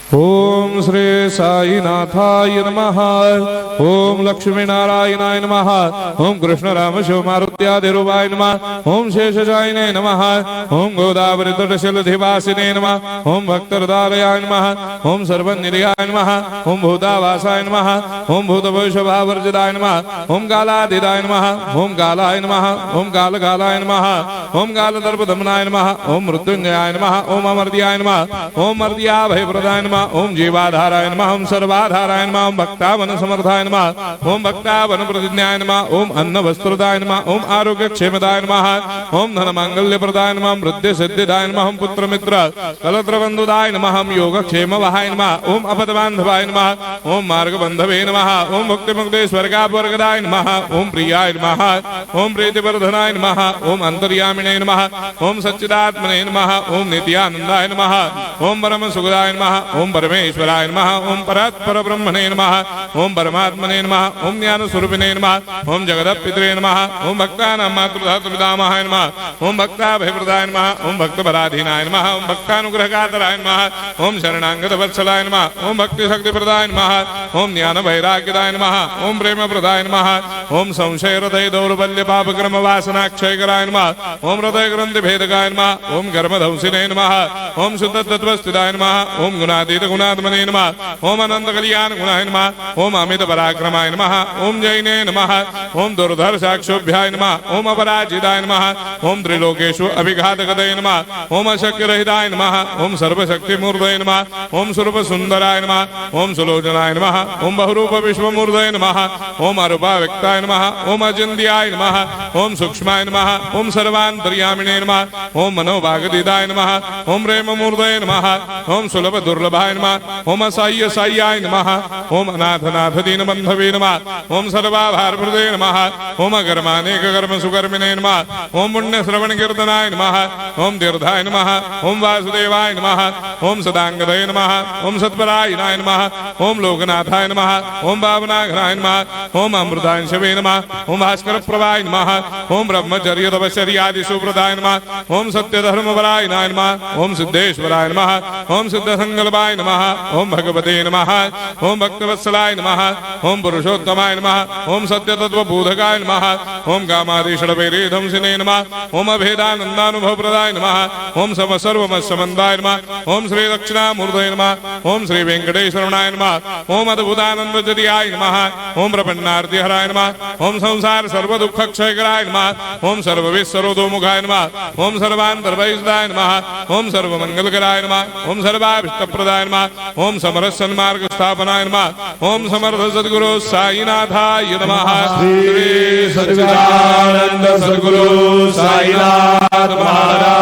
ओम श्री साईनाथाय नमः। ओम लक्ष्मी नारायणाय नमः। ओम कृष्ण राम शिव मारुत्यादिरूपाय नमः। ओम शेषशायिने नमः। ओम गोदावरी तटशिलधिवासिने नमः। ओम भक्तहृदयाय नमः। ओम सर्वनिलयाय नमः। ओम भूतावासाय नमः। ओम भूतभविष्यभावर्जिताय नमः। ओम कालातीताय नमः। ओम कालाय नमः। ओम कालकालाय नमः। ओम कालदर्पदमनाय नमः। ओम मृत्युंजयाय नमः। ओम अमर्त्याय नमः। ओम मर्त्याभयप्रदाय नमः। ओम जीवाधाराय नमः। ओम सर्वाधाराय नमः। ओम भक्तावन समर्थाय नमः। ओम भक्तावन प्रतिज्ञाय नमः। ओम अन्न वस्त्रदाय नमः। ओम आरोग्य क्षेमदाय नमः। ओम धन मांगल्य प्रदाय नमः। ओम वृद्धि सिद्धिदाय नमः। ओम पुत्र मित्र कलत्र बंधुदाय नमः। ओम योग क्षेम वहाय नमः। ओम अपद बांधवाय नमः। ओम मार्ग बंधवे नमः। ओम भक्ति मुक्ति स्वर्गापवर्गदाय नमः। ओम प्रियाय नमः। ओम प्रीतिवर्धनाय नमः। ओम अंतर्यामिने नमः। ओम सच्चिदात्मने नमः। ओम नित्यानंदाय नमः। ओम परम सुखदाय नमः। ओम परमेश्वराय नमः। ओम परात्पर ब्रह्मणे नमः। ओम परमात्मने नमः। ओम ज्ञान स्वरूपिणे नमः। ओम जगदपितरे नमः। ओम भक्तानां मातृधातुपितामहाय नमः। ओम भक्ताभयप्रदाय नमः। ओम भक्तपराधीनाय नमः। ओम भक्तानुग्रहकातराय नमः। ओम शरणागत वत्सलाय नमः। ओम भक्ति शक्ति प्रदाय नमः। ओम ज्ञान वैराग्यदाय नमः। ओम प्रेम प्रदाय नमः। ओम संशय हृदय दौर्बल्य पाप कर्म वासना क्षयकराय नमः। ओम हृदय ग्रंथि भेदकाय नमः। ओम कर्मधंसिने नमः। ओम शुद्ध तत्वस्थिताय नमः। ओम गुणातीत गुणात्मने नमः। ओम अनंत कल्याण गुणाय नमः। ओम अमित पराक्रमाय नमः। ओम जैने नमः। ओम दुर्धर्षाक्षोभ्याय नमः। ओम अपराजिताय नमः। ओम त्रिलोकेषु अभिघातगतये नमः। ओम अशक्यरहिताय नमः। ओम सर्वशक्तिमूर्तये नमः। ओम स्वरूप सुंदराय नमः। ओम सुलोचनाय नमः। ओम बहुरूप विश्वमूर्तये नमः। ओम अरूपाव्यक्ताय नमः। ओम अचिन्त्याय नमः। ओम सूक्ष्माय नमः। ओम सर्वान्तर्यामिने नमः। ओम मनोभागदिताय नमः। ओम प्रेममूर्तये नमः। ओम सुलभ दुर्लभाय नमः। ओम असाह्य साह्याय नमः। ओम अनाथनाथ दीनबंधवे नमः। ओम सर्वाभारप्रदे नमः। ओम अकर्मानेक कर्म सुकर्मिणे नमः। ओम पुण्य श्रवण कीर्तनाय नमः। ओम तीर्थाय नमः। ओम वासुदेवाय नमः। ओम सदांगदये नमः। ओम सत्परायणाय नमः। ओम लोकनाथाय नमः। ओम भावनाघ्नाय नमः। ओम अमृतांशवे नमः। ओम भास्कर प्रभाय नमः। ओम ब्रह्मचर्य तपश्चर्यादि सुप्रदाय नमः। ओम सत्य धर्मपरायणाय नमः। ओम सिद्धेश्वराय नमः। ओम सिद्ध संकल्पाय नमः। ओम भगवते नमः। ओम भक्तवत्सलाय नमः। ओम पुरुषोत्तमाय नमः। ओम सत्य तत्व बोधकाय नमः। ओम कामादिषडभैरेधंसिने नमः। ओम अभेदानंदानुभव प्रदाय नमः। ओम सर्वमस्समन्दाय नमः। ओम श्री दक्षिणामूर्तये नमः। ओम श्री वेंकटेश्वरनाय नमः। ओम अद्भुतानंदजरियाय नमः। ओम प्रपन्नार्तिहराय नमः। ओम संसार सर्व दुख क्षयकराय नमः। ओम सर्वविस्सरोदोमुखाय नमः। ओम सर्वान्तर्वैसदाय नमः। ओम सर्वमंगलकराय नमः। ओम सर्वाभीष्टप्रदाय नमः। ओम समरस सन्मार्ग स्थापनाय नमः। ओम समर्थ सद्गुरु साईनाथाय नमः। श्री सच्चिदानंद सद्गुरु साईनाथ महाराज